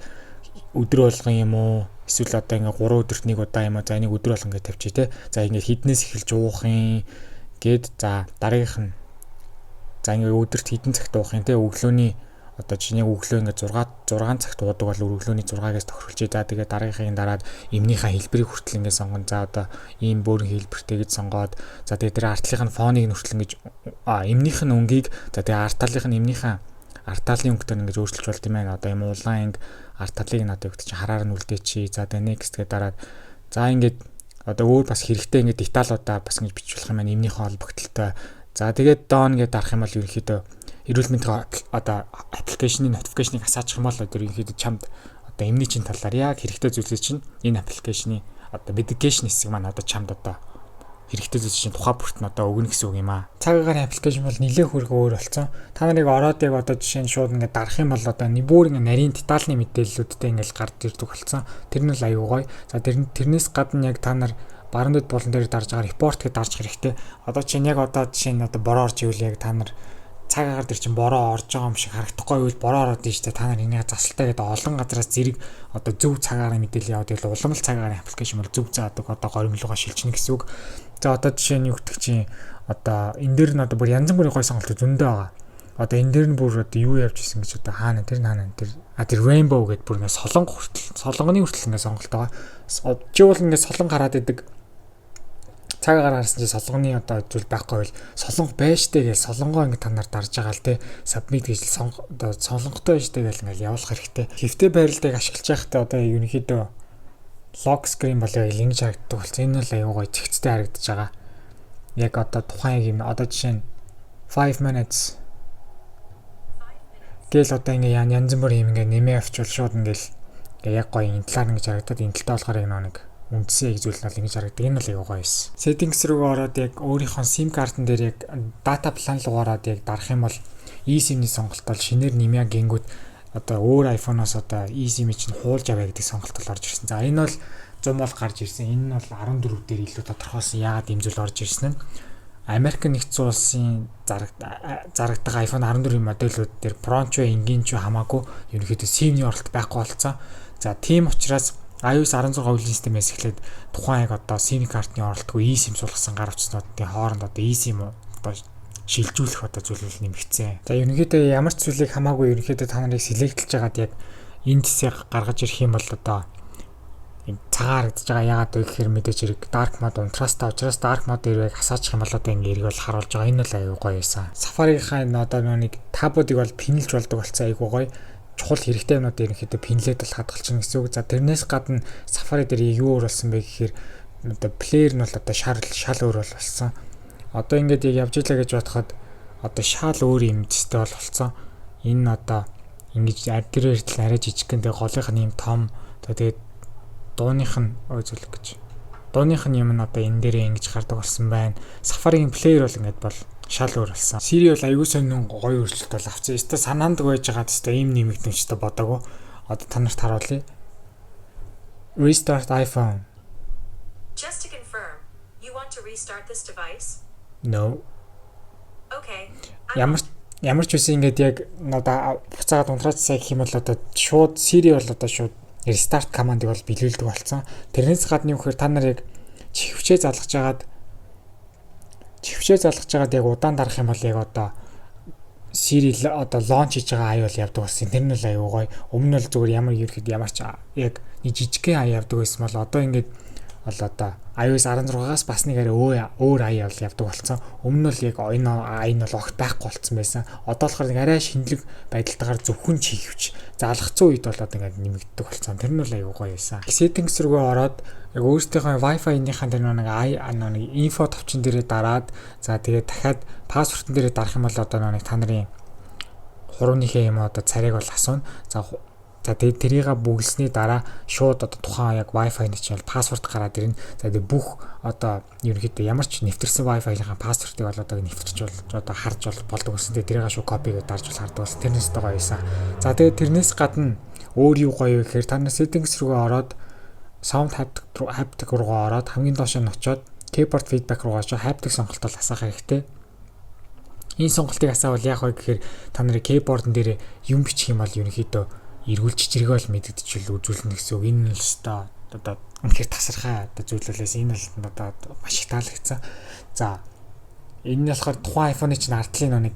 өдөр болгон юм уу эсвэл одоо ингээ 3 өдөрт нэг удаа юм аа за энийг өдөр болгон гэж тавьчих те. За ингээ хіднээс эхэлж уух юм гээд за дараагийнх нь за ингээ өдөрт хідэн цагт уух юм те. Өглөөний одоо чиний өглөө ингээ 6 цагт уудаг бол өглөөний 6-аас тохируулж за тэгээд дараагийнхын дараад эмнийхээ хэлбэрийг хүртэл ингээ сонгон за одоо ийм бөөрийн хэлбэртэй гэж сонгоод за тэгээд тэр артлынх нь фоныг нүртэл ингээ эмнийх нь өнгийг за тэгээд арталынх нь эмнийхээ арталын өнгөтэй ингэж өөрчилж болт юм байна. Одоо юм улаан анги арталыг надад өгдөг чи хараар нь үлдээчи. За тэгээ next гэдэг дараад за ингээд одоо өөр бас хэрэгтэй ингээд деталуудаа бас ингэж бичүүлэх юм байна. Эмнийхээ холбогдлолтой. За тэгээд down гэдэг дарах юм бол ерөнхийдөө эрүүл мэндийн одоо аппликейшны notification-ыг асаачих юм бол ерөнхийдөө чамд одоо эмний чин талаар яг хэрэгтэй зүйлсээ чинь энэ аппликейшны одоо medication хэсэг маань одоо чамд одоо хэрэгтэй зүйл чинь тухай бүрт нь одоо өгнө гэсэн үг юм аа. Цаг агаарын аппликейшн бол нэлээд хөргөө өөр болсон. Та нарыг ороод яг одоо жишээ нь шууд ингээд дарах юм бол одоо бүр ингээд нарийн детальны мэдээллүүдтэй ингээд гард ирдэг болсон. Тэр нь л аюу гоё. За тэрнээс гадна яг та нар баруун дэд болон дээр дарж байгаа репорт гэж дарж хэрэгтэй. Одоо чинь яг одоо жишээ нь одоо бороо орж ивэл яг та нар цаг агаар дээр чинь бороо орж байгаа юм шиг харагдахгүй байвал бороо ороод ийн штэ та нар энийг засалтай гэдэг олон газараас зэрэг одоо зөв цаг агаарын мэдээлэл яваад ивэл уламжлалт цаг агаарын аппликейшн бол зөв заадаг одоо горимлуугаа шилжинэ гэсэн үг. За одоо жишээ нь юу гэдэг чинь одоо энэ дээр нь одоо бүр янз бүрийн гой сонголт зөндөө байгаа. Одоо энэ дээр нь бүр одоо юу явж исэн гэж одоо хаана тэр rainbow гэдэг бүр ингээ солонгоны хүртэл ингээ сонголт байгаа. Чи бол ингээ солон гараад идэг цаг агаар гарсан чи солонгоны одоо зүйл байхгүй бол солонго байштай гэж солонгоо ингээ та нар дарж байгаа л те submit гэж одоо солонготой байштай гэж ингээ явуулах хэрэгтэй. Хэвтэй байрлалыг ашиглаж байхдаа одоо ерөнхийдөө lock screen болоо ингэж харагддаг болсон. Энэ бол аюу гой зэгцтэй харагдаж байгаа. Яг одоо тухайн юм одоо жишээ нь 5 minutes гэл одоо ингээ янз бүр юм ингээ нэмээ авчвал шууд ингээл яг гоё энэ талаар ингэж харагдаад энэ талтай болохоор нэг үндсээ зүйл нь бол ингэж харагддаг. Энэ бол аюу гоё байсан. Settings руу ороод яг өөрийнхөө SIM картн дээр яг data plan руу ороод яг дарах юм бол eSIM-ний сонголт бол шинээр нэмээ гингүүд одоо өөр iPhone-оос одоо eSIM-ийг чинь хуулж авъя гэдэг сонголт бол орж ирсэн. За энэ бол 100 бол гарч ирсэн. Энэ нь бол 14 дээр илүү тодорхойлсон яагаад ийм зүйл орж ирсэн нь Америк нэгдсэн улсын зарагдаг iPhone 14 модельүүд дээр Pro-ч энгийн ч хамаагүй ерөнхийдөө SIM-ний оролт байхгүй болцсон. За тийм учраас iOS 16 үеийн системээс эхлээд тухайн яг одоо SIM картны оролтгүй eSIM суулгасан гар утаснуудын хооронд одоо eSIM одоо шилжүүлэх одоо зүйлүүд нэмэгдсэн. За ерөнхийдөө ямар ч зүйлийг хамаагүй ерөнхийдөө та нарыг сэлэгдэлж байгаад яг энд хэсэг гаргаж ирэх юм бол одоо цагаар харагдаж байгаа яагаад вэ гэхээр мэдээж хэрэг dark mode унтраастай учраас dark mode дээр яг хасаачих юм бол одоо ингэ эргэл харуулж байгаа. Энэ бол аюу гоё байсан. Safari-ийн одоо нэг табуудыг бол пинэлж болдог болсон аюу гоё. Чухал хэрэгтэй юмнууд ерөнхийдөө пинлээд бол хадгалчихна гэсэн үг. За тэрнээс гадна Safari дээр юу өөр болсон бэ гэхээр одоо плеер нь бол одоо шал өөр болсон. Одоо ингээд яг явж илаа гэж бодоход одоо шал өөр юм зүйтэй болсон. Энэ одоо ингэж апгрейдл арай жижигхэн тэгээ голынх нь юм том тэгээд дууных нь ойлголох гэж. Дууных нь юм нь одоо энэ дээрээ ингэж гардаг болсон байна. Safari-ийн плеер бол ингээд бол шал өөр болсон. Siri бол аюу сонин гоё өөрчлөлт бол авсан. Өөртөө санаанд байж байгаа тест ийм нэмэгдэмжтэй бодоагүй. Одоо та нарт харуулъя. Restart iPhone. Just to confirm, you want to restart this device? No. Okay. Ямар ч үсэн ингээд яг одоо буцаагаад унтраацсан гэх юм бол одоо шууд Siri бол одоо шууд restart command-ыг бол биелүүлдэг болсон. Тэрнээс гадна юу гэхээр та нар яг чихвчээ залгаж байгаад яг удаан дарах юм бол яг одоо Siri одоо launch хийж байгаа ай бол явдаг болсон. Тэр нь бол аюу гоё. Өмнө нь бол зүгээр ямар ч яг нэг жижигхэн ай явдаг байсан бол одоо ингээд бол одоо iOS 16-аас бас нэг арай өөр ай бол явдаг болсон. Өмнө нь бол яг энэ ай нь бол огт байхгүй болсон байсан. Одоо болохоор нэг арай шинэлэг байдалтайгаар зөвхөн чихвч залгацсан үед бол одоо ингээд нэмэгддэг болсон. Тэр нь бол аюу гоё байсан. Settings рүү ороод яг өөрсдийнхөө Wi-Fi-ийнхаа тэр нэг инфо товчон дээрээ дараад за тэгээд дахиад пассвортын дээрээ дарах юм бол одоо нэг та нарын хурууныхээ юм одоо царайг бол асууна. За тэгээд тэрийг бүгэлсний дараа шууд одоо тухайн яг Wi-Fi-ны чинь пассворд гараад ирнэ. За тэгээд бүх одоо ерөнхийдөө ямар ч нэвтэрсэн Wi-Fi-ийнхаа пассвортыг бол одоо нэвтэрч бол одоо харж болдог болсон. Тэгээд тэрийг шууд копигээд дарж бол хардаг болсон. Тэрнээс гоё байсан. За тэгээд тэрнээс гадна өөр юу гоё вэ гэхээр та нар settings руугаа ороод sound haptic руугаа ороод хамгийн доош нь очиод keyboard feedback руугаа очиод haptic сонголтоо асаах хэрэгтэй. Энэ сонголтыг асаавал яах вэ гэхээр та нарын keyboard-н дээр юм бичих юм бол ерөнхийдөө эргүүл чичрэг бол мэддэгдчихэл үзүүлнэ гэсэн үг. Энэ л өстой одоо үнэхээр тасархай одоо зүйлээс энэ л одоо маш их таалагдсан. За энэ нь болохоор тухайн iPhone-ы чинь артлын нэг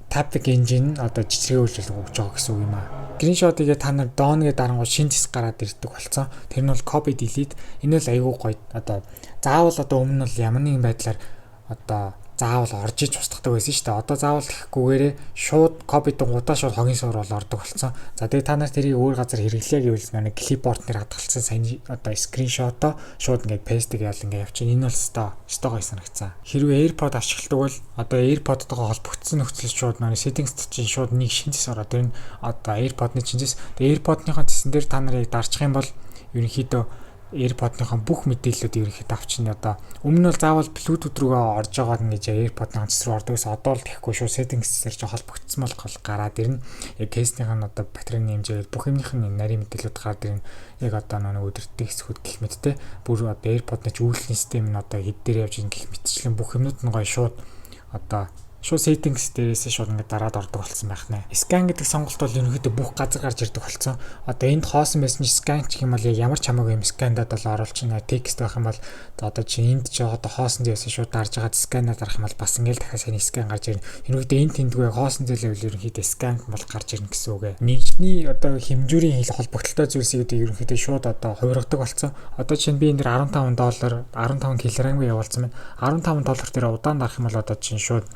Taptic engine одоо чичрэг үйлчлэл өгч байгаа гэсэн үг юм аа. Screenshot-ыг та нар доонгээ дарангуй шин зэс гараад ирдэг болсон. Тэр нь бол copy delete. Энэ бол аюу гоё. Одоо заавал одоо өмнө нь бол ямар нэгэн байдлаар одоо заавал орж иж устгадаг байсан шүү дээ. Одоо заавал тэгэхгүйгээрээ шууд copy дунгуудаа шууд хогийн суур бол ордог болсон. За тэгээд та нар тэрийг өөр газар хэрэглэе гэвэл нэг clipboard нэр хадгалсан сайн одоо screenshot-оо шууд ингээд paste гэж ингээд явчихна. Энэ бол өстой гоё санагцсан. Хэрвээ AirPod ашигладаг бол одоо AirPod-тойгоо холбогдсон нөхцөл шууд нэг settings чинь шууд нэг шинжис ороод тэр нь одоо AirPod-ны шинжис. Тэгээд AirPod-ныхаа тэсэн дээр та нарыг дарчих юм бол ерөнхийдөө AirPod-ныхон бүх мэдээллүүд ерөнхийдөө авчна. Одоо өмнө нь бол заавал Bluetooth руугаа орж байгаа нь гэж AirPod-ны ганц руу ордог гэсэн. Одоо л тэгэхгүй шүү. Settings-ээр ч холбогдсон бол гараад ирнэ. Яг case-ийн одоо батарейны хэмжээ бүх юмных нь нарийн мэдээллүүд гараад ирнэ. Яг одоо нэг өдөртний хэсгүүд гэх мэт те. Бүр одоо AirPod-ны үйлчлэлийн систем нь одоо хэд дээр явж ийн гэх мэтчлэн бүх юмнууд нь гоё шууд одоо шууд settings дээрээс шууд ингээд дараад ордог болсон байх нэ. Scan гэдэг сонголт бол ерөнхийдөө бүх газар гарч ирдэг болсон. Одоо энд хоосон байсан scan гэх юм бол яг ямар ч хамаагүй юм скандад бол оруулчихна. Текст байх юм бол одоо чи энд ч одоо хоосон дээрээс шууд дарж хагаад сканаар дарах юм бол бас ингээд дахиад сайн scan гарч ирнэ. Ерөнхийдөө энэ тэндгүй хоосон зээлэл ерөнхийдөө scan бол гарч ирнэ гэсэн үг ээ. Нэгжний одоо хэмжүүрийн хил холбогдолтой зүйлсийг ерөнхийдөө шууд одоо хувиргадаг болсон. Одоо чинь би энэ дээр $15 15 кг явуулсан байна. $15 дээр удаан дарах юм бол одоо чинь шууд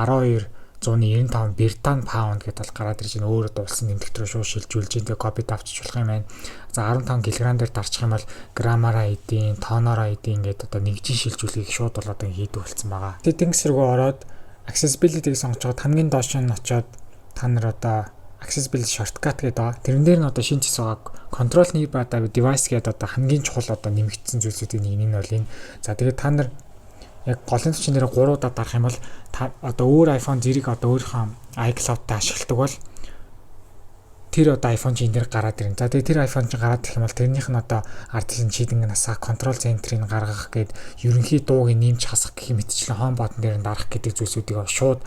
1295 британи паунд гэдэл бол гараад ирж байна. Өөр улсын нэмэлт рүү шууд шилжүүлж энэ копи авчиж болох юм байна. За 15 кг дээр дарчих юм бол граммаараа эдийн, тонороо эдийн гэдэг одоо нэгжийн шилжүүлгийг шууд бол одоо хийдэг болсон байгаа. Settings руу ороод accessibility-г сонгож байгаа хамгийн доош нь очиод та нар одоо accessibility shortcut гэдэг байгаа. Тэрэн дээр нь одоо шинэ зэс байгаа control nearby device гэдэг одоо хамгийн чухал одоо нэмэгдсэн зүйлсүүдийн нэг нь бол энэ. За тэгээд та нар яг голын төчин дээр 3 удаа дарах юм бол та одоо өөр iPhone зэрэг одоо өөрийнхөө iCloud-тай ашигладаг бол тэр одоо iPhone чинь энэ дээр гараад ирнэ. За тэгээд тэр iPhone чинь гараад ирэх юм бол тэрнийх нь одоо artificial шийдэнгээс control center-ыг гаргах гээд ерөнхий дууг нэмж хасах гэх мэтчлэн home button дээр нь дарах гэдэг зүйлсүүдийг шууд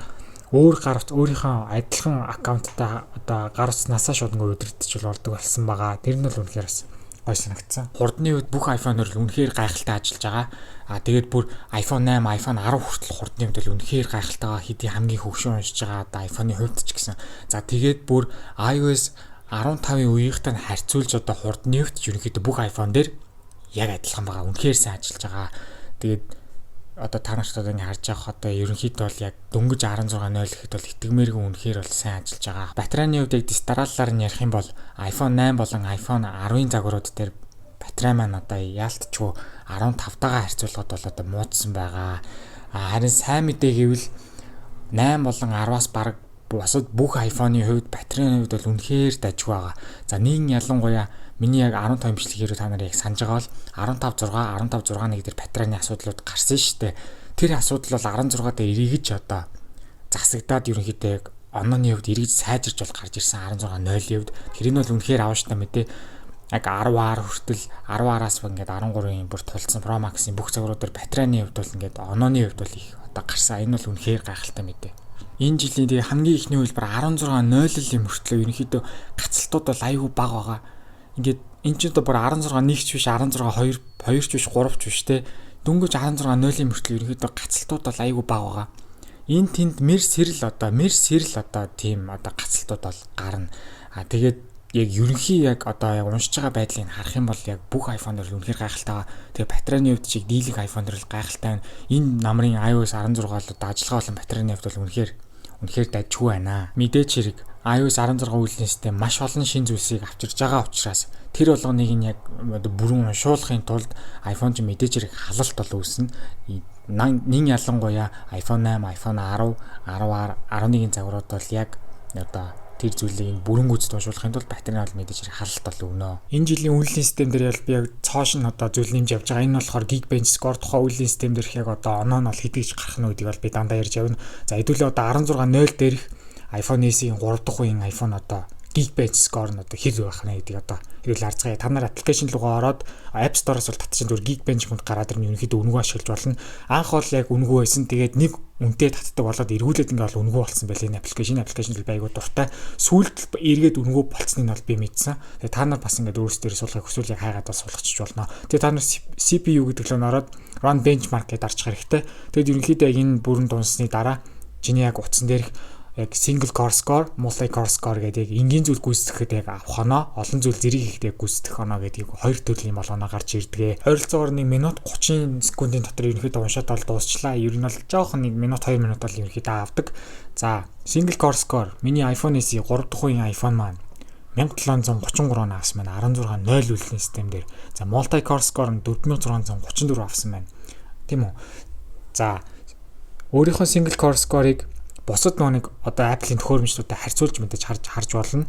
өөр гаравч өөрийнхөө адилхан аккаунттай одоо гар утаснасаа шууд ингээ удирдах болдог болсон байгаа. Тэр нь бол үнэхээр бас гой санагдсан. Хурдны үед бүх iPhone-оор л үнэхээр гайхалтай ажиллаж байгаа. Тэгээд бүр iPhone 8, iPhone 10 хүртэл хурдны үед л үнэхээр гайхалтай байгаа. Хэдий хамгийн хөгшин уншиж байгаа одоо iPhone-ы хувьд ч гэсэн. За тэгээд бүр iOS 15-ын үеийнхтэй харьцуулж одоо хурдны хувьд ерөнхийдөө бүх iPhone дээр яг адилхан байгаа. Үнэхээр сайн ажиллаж байгаа. Тэгээд одоо та нарт одоо ингэ харж байгаа одоо ерөнхийдөө бол яг дөнгөж 16.0 гэхэд бол итгэмээргүй үнэхээр бол сайн ажиллаж байгаа. Батарейны хувьд яг дараалалаар нь ярих юм бол iPhone 8 болон iPhone 10-ын загварууд дээр батарей маань одоо яалтчгүй 15-таагаа харьцуулахад бол одоо муудсан байгаа. Харин сайн мэдээ гэвэл 8 болон 10-аас бараг бусад бүх iPhone-ы хувьд батарейны хувьд бол үнэхээр дажгүй байгаа. За нэгэн ялангуяа миний яг 15 имжлэгээр та нарыг санаж байгаа бол 15.6 дээр батарейны асуудлууд гарсан шүү дээ. Тэр асуудал бол 16 дээр эргэж одоо засагдаад ерөнхийдөө яг онооны хувьд эргэж сайжирч бол гарч ирсэн 16.0-ийн хувьд. Тэр нь бол үнэхээр авааштай мэдээ. Яг 10R хүртэл 10R-аас ингээд 13-ийн бүр тулцсан Pro Max-ийн бүх загварууд дээр батарейны хувьд бол ингээд онооны хувьд бол их одоо гарсан. Энэ бол үнэхээр гайхалтай мэдээ. Энэ жилийн тэгээ хамгийн ихний хөлбөр 16.0-ийн мөртлөө ерөнхийдөө гацалтууд бол аюу бага байгаа. Ингээд энэ ч одоо бүр 16.1 ч биш 16.2 2 ч биш 3 ч биш те дөнгөж 16.0-ийн мөртлөө ерөнхийдөө гацалтууд бол аюу бага байгаа. Энэ тэнд мэр сэрэл одоо тийм одоо гацалтууд бол гарна. Тэгээд яг ерөнхий яг одоо яг уншиж байгаа байдлыг харах юм бол яг бүх iPhone-оор үнэхээр гайхалтай байгаа. Тэгээ батарейны хувьд чиг дийлэх iPhone-оор л гайхалтай байна. Энэ намрын iOS 16 бол одоо ажиллагаа болон батарейны хувьд бол үнэхээр дажгүй байна. Мэдээч хэрэг iOS 16 үйлдвэрлэлийн систем маш олон шин зүйлсийг авчирж байгаа учраас тэр болгоныг нь яг бүрэн уншуулахын тулд iPhone ч мэдээч хэрэг халалт бол үүснэ. Нэг ялангуяа iPhone 8, iPhone 10, 10R, 11-ийн загварууд бол яг одоо тэр зүйлийг бүрэн гүйцэд уншуулахын тулд батарей бол мэдээж хэрэг халалт бол өгнө. Энэ жилийн үйлдвэрлэлийн систем дээр би яг цоош нь одоо зүйл нэмж явж байгаа. Энэ болохоор Geekbench Score тухай үйлдвэрлэлийн систем дээрх яг одоо оноо нь бол хэдийч гарах нь гэдгийг бол би дандаа ярьж явна. За хэдүүлээ одоо 16.0 дээрх iPhone SE-ийн 3 дахь үеийн iPhone одоо Geekbench Score нь одоо хэр байх нь гэдгийг одоо хэрэл харцгаая. Та нар аппликейшн руугаа ороод App Store-оос бол татчихсан зүгээр Geekbench хүнд гараад ирнэ ерөнхийдөө үнэгүй ашиглаж болно. Анх бол яг үнэгүй байсан. Тэгээд нэг үнэтэй татдаг болоод эргүүлээд ингээл үнэгүй болсон байлээ. Энэ аппликейшн бол байгуу дуртай. Сүүлд эргээд үнэгүй болцсныг нь бол би мэдсэн. Тэгээд та нар бас ингээд өөрсдөө суулгахыг хүсвэл яг хайгаад бас суулгачих болно. Тэгээд та нар CPU гэдэг л ороод Run Benchmark гэдээ дарчих хэрэгтэй. Тэгээд ерөнхийдөө яг энэ бүрэн дунсны дараа чиний яг утсан дээрх яг single core score, multi core score гэдэг яг энгийн зүйл гүйцэтгэхэд яг авах оноо, олон зүйл зэрэг ихтэй гүйцэтгэх оноо гэдэг хоёр төрлийн болгоно гарч ирдэг. Ойролцоогоор 1 минут 30 секундын дотор ерөнхийдөө уншаад бол дуусчлаа. Ер нь бол жоохон 1 минут 2 минут бол ерөнхийдөө авдаг. За, single core score миний iPhone SE 3 дахь үеийн iPhone маань 1733 он авсан байна. 16.0 үйлдвэрлэлийн систем дээр. За, multi core score нь 4634 авсан байна. Тийм үү? За, өөрийнхөө single core score-ыг бусад нэг одоо Apple-ийн төхөөрөмжлүүдэд харьцуулж мэдээж харж болно.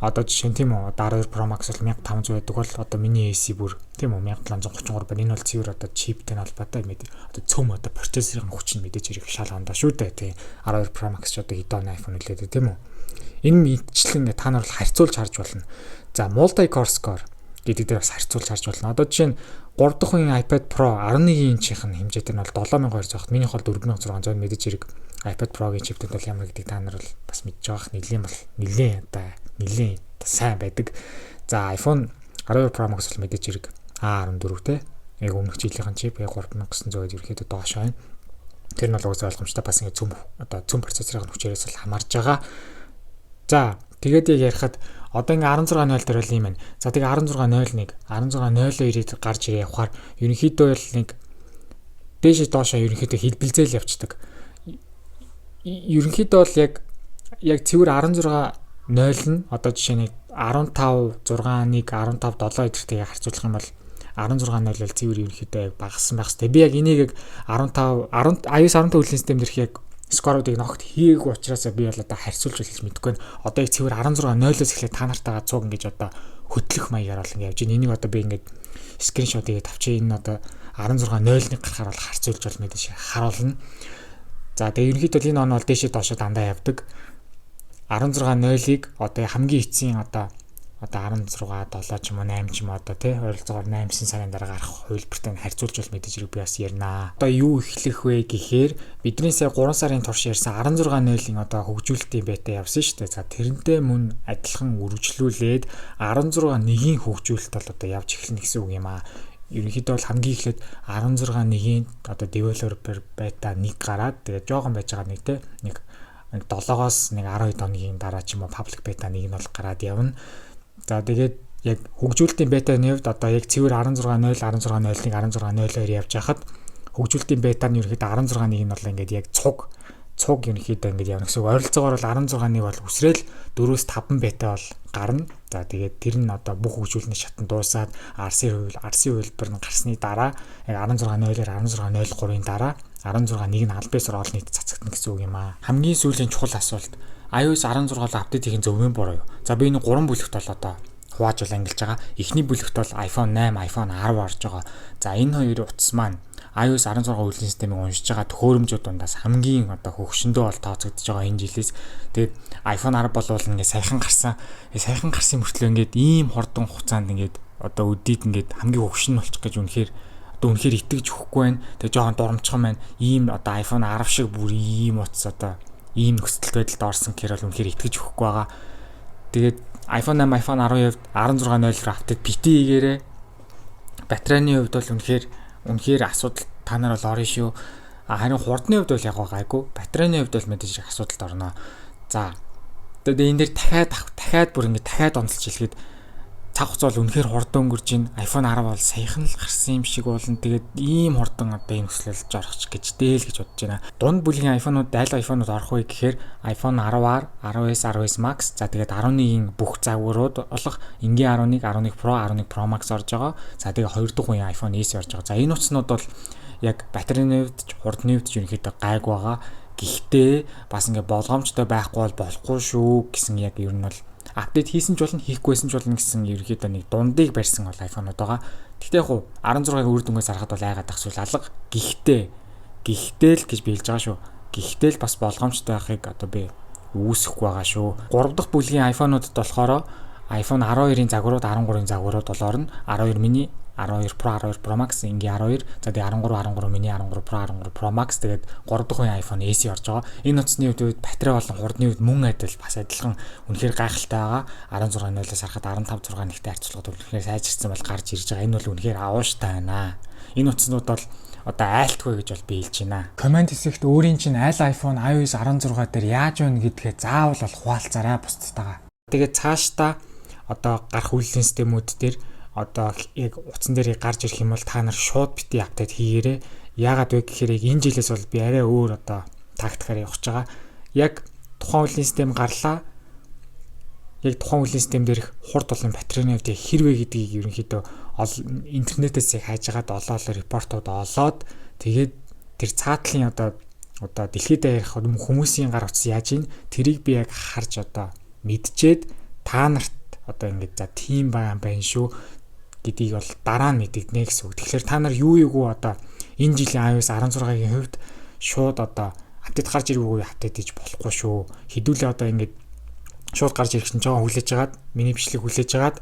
Одоо жишээ нь тийм үү 12 Pro Max бол 1500 байдаг бол одоо миний AC бүр тийм үү 1733 байна. Энэ бол цэвэр одоо чиптэй холбоотой мэдээ. Одоо цөм одоо процессорын хүч нь мэдээж хэрэг шал ондоо шүү дээ тийм. 12 Pro Max ч одоо хэдэн оны iPhone үлээдэг тийм үү. Энэ мэдчлэн та нар бол харьцуулж харж болно. За multi core score гэдэг дээр бас харьцуулж харж болно. Одоо жишээ нь 3 дахь үеийн iPad Pro 11 инчийн хэмжээтэй нь бол 7200 зогт. Минийх бол 4600 мэдээж хэрэг iPad Pro-гийн чиптүүд бол ямар гэдэг та нар бол бас мэдж байгаах нэлийн сайн байдаг. За iPhone 12 Pro Max бол мэдээж хэрэг A14 те. Яг өмнөх жилийнхэн чип яг 3900-д ерөөхдөө доош байна. Тэр нь бол угсаа ойлгомжтой бас ингэ цөм процессорын хүчээрээс л хамаарж байгаа. За тэгээд яг ярихад одоо ингээ 16.0 дээр бол юм байна. За тэгээ 16.01, 16.02-ийг гарч ирээ явахаар ерөнхийдөө бол нэг дээш доошоо ерөнхийдөө хэлбэлзэл явцдаг. Ерөнхийдөө бол яг цэвэр 16.0 нь одоо жишээ нь 15.6-ыг 15.7 гэдэгтэй харьцуулах юм бол 16.0 бол цэвэр ерөнхийдөө яг багассан байх хэвээр. Би яг энийг яг iOS 15 үйлдвэрлэлийн систем дээрх яг скоруудыг ногт хийгээгүй учраас би бол одоо харьцуулж хэлж мэдэхгүй байна. Одоо яг цэвэр 16-0-оос эхлээд та нартайгаа цуг ингэж одоо хөтлөх маягаар бол ингэ явж байна. Энийг одоо би ингээд скриншотыг тавьчих. Энэ одоо 16-0-ны гарахаар бол харьцуулж бол мэдээж харуулна. За тэгээ ерөнхийдөө энэ он бол дээшээ доошоо дандаа явдаг. 16-0-ыг одоо хамгийн эцсийн одоо 16 7 ч юм уу 8 ч юм уу одоо тий ойролцоогоор 8 сарын дараа гарах хувилбартай харьцуулж бол мэдээж хэрэг би бас ярина. Одоо юу эхлэх вэ гэхээр бидний сая 3 сарын турш ярьсан 16-0-ийн одоо хөгжүүлэлтийн бета явсан шүү дээ. За тэрнтэй мөн адилхан үргэлжлүүлээд 16-1-ийн хөгжүүлэлт бол одоо явж эхэлнэ гэсэн үг юм аа. Ерөнхийдөө бол хамгийн эхлээд 16-1-ийн одоо developer beta 1 гараад тэгээд жоохон байж байгаа нэг тий нэг 7-оос нэг 12 хоногийн дараа ч юм уу public beta 1 нь бол гараад явна. За тэгээд яг хөгжүүлэлтийн бетаны хувьд одоо яг цэвэр 16.0, 16.0-ыг 16.0-оор явж хахад хөгжүүлэлтийн бетаны ерөөхдөө 16.1 нь бол ингээд яг цуг ерөөхдөө ингээд явна гэсэн үг. Ойролцоогоор бол 16.1 бол үсрээл 4-5 бета бол гарна. За тэгээд тэр нь одоо бүх хөгжүүлэлтний шатанд дуусаад RC хувилбар нь гарсны дараа яг 16.0-оор 16.03-ийн дараа 16.1 нь аль биесээр олон нийтэд цацагдана гэсэн үг юм аа. Хамгийн сүүлийн чухал асуулт iOS 16 апдейт хийх зөв юм буруу юу? За би энэ 3 бүлэгт бол одоо хувааж бол ангилж байгаа. Эхний бүлэгт бол iPhone 8, iPhone 10 орж байгаа. За энэ хоёр утас маань iOS 16 үйлдвэрлэлийн системийг уншиж байгаа төхөөрөмжүүд дундаас хамгийн одоо хөгшөндөө бол тооцогдож байгаа энэ жилээс. Тэгээд iPhone 10 бол ингээд саяхан гарсан мөртлөө ингээд ийм хурдан хугацаанд ингээд одоо өдийд ингээд хамгийн хөгшин болчих гэж үнэхээр итгэж өгөхгүй байна. Тэгээд жоохон дурамчхан байна. Ийм одоо iPhone 10 шиг бүр ийм утас одоо ийм нөхцөл байдалд орсон гэхээр бол үнэхээр итгэж өгөхгүй байгаа. Тэгээд iPhone 8, iPhone 10-ийн хувьд 16.0 апдейт бити хийгээрээ. Батарейны хувьд бол үнэхээр асуудал та нар бол орно шүү. Харин хурдны хувьд бол яг гайгүй. Батарейны хувьд бол мэдээж асуудалд орно. За. Тэгээд энэ дээр дахиад бүр ингэ дахиад онцолж хэлэхэд цаг хугацаа бол үнэхээр хурдан өнгөрж байна. iPhone 10 бол саяхан л гарсан юм шиг болно. Тэгээд ийм хурдан одоо энэ өслөлж орох гэж бодож байна. Дунд бүлгийн iPhone-ууд айл iPhone-ууд орох вэ гэхээр iPhone 10R, 10S, 10S Max, за тэгээд 11-ийн бүх загварууд болох энгийн 11, 11 Pro, 11 Pro Max орж байгаа. За тэгээд 2 дахь үеийн iPhone SE орж байгаа. За энэ утаснууд бол яг батарейны хувьд, хурдны хувьд ерөнхийдөө гайгүй байгаа. Гэхдээ бас ингээ болгоомжтой байхгүй бол болохгүй шүү гэсэн яг ер нь бол апдейт хийсэн ч болно, хийхгүйсэн ч болно гэсэн ерөөхдөө нэг дундыг барьсан бол iPhone-ууд байгаа. Гэхдээ яг 16-гийн үр дүнгээс харахад бол айгаад ахсвал алга. Гэхдээ л гэж би хэлж байгаа шүү. Гэхдээ л бас болгоомжтой байхыг одоо би үүсэхгүй байгаа шүү. 3 дахь бүлгийн iPhone-удад болохоор iPhone 12-ийн загварууд, 13-ийн загварууд бол орно. 12 mini, 12 Pro, 12 Pro Max, ингийн 12, за тэгээд 13 mini, 13 Pro, 13 Pro Max, тэгээд 3 дахь үеийн iPhone SE орж байгаа. Энэ утасны үед батарей болон хурдны үед мөн адил бас адилхан үнэхээр гайхалтай байгаа. 16.0-аас харахад 15.6 нэгтэй харьцуулахад үнэхээр сайжирсан бол гарч ирж байгаа. Энэ бол үнэхээр аавштай байна. Энэ утаснууд бол одоо айлтгүй гэж бол би хэлж байна. Comment хэсэгт өөрийн чинь аль iPhone iOS 16 дээр яаж байна гэдгээ заавал бол хуваалцаарай бусдтайгаа. Тэгээд цаашдаа одоо гарах үйлдвэрлэлийн системүүд дээр одоо яг утсан дээр гарч ирэх юм бол та нар шууд бити апдейт хийгээрэй. Яагаад вэ гэхээр яг энэ жилээс бол би арай өөр одоо тактикаар явах гэж байгаа. Яг тухайн үйлдвэрлэлийн систем гарлаа. Яг тухайн үйлдвэрлэлийн систем дээрх хурд болон батарейны хувьд хэрвээ гэдгийг ерөнхийдөө интернетээс яг хайж агаад олоод репортууд олоод тэгээд тэр цаатлын одоо дэлхийд ярих хүмүүсийн гар утас яаж ийн тэрийг би яг харж одоо мэдчихэд та нарт одоо ингэж за тийм байна шүү гэдгийг бол дараа нь мэдэгдэнэ гэсэн үг. Тэгэхээр та нар юу одоо энэ жилийн iOS 16-гийн хувьд шууд одоо апдейт гарч ирвгүй апдейт хийж болохгүй шүү. Хэдүүлээ одоо ингэж шууд гарч ирэх чинь жоохон хүлээж агаад миний бичлэг хүлээж агаад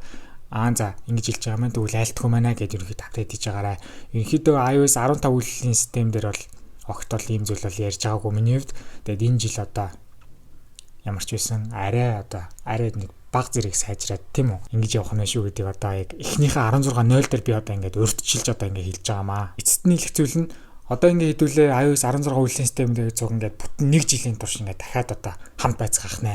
за ингэж хэлж байгаа маань тэгвэл айлтгүй мана гэж ерөнхийдөө апдейт хийж байгаарай. Ерөнхийдөө iOS 15 үйлдвэрлэлийн систем дээр бол огт бол ийм зүйл бол ярьж байгаагүй миний хувьд. Тэгээд энэ жил одоо ямар ч байсан арай нэг баг зэрэг сайжраад тийм үү ингэж явах нь шүү гэдэг одоо яг эхнийхээ 16.0 дээр би одоо ингээд өртчилж одоо ингээд хэлж байгаамаа. Эцэст нь хэлэх зүйл нь одоо ингээд хэдүүлээ iOS 16 үйлдвэрлэлийн систем дээр зөв ингээд бүтэн 1 жилийн турш ингээд дахиад одоо хамт байцгаах нэ.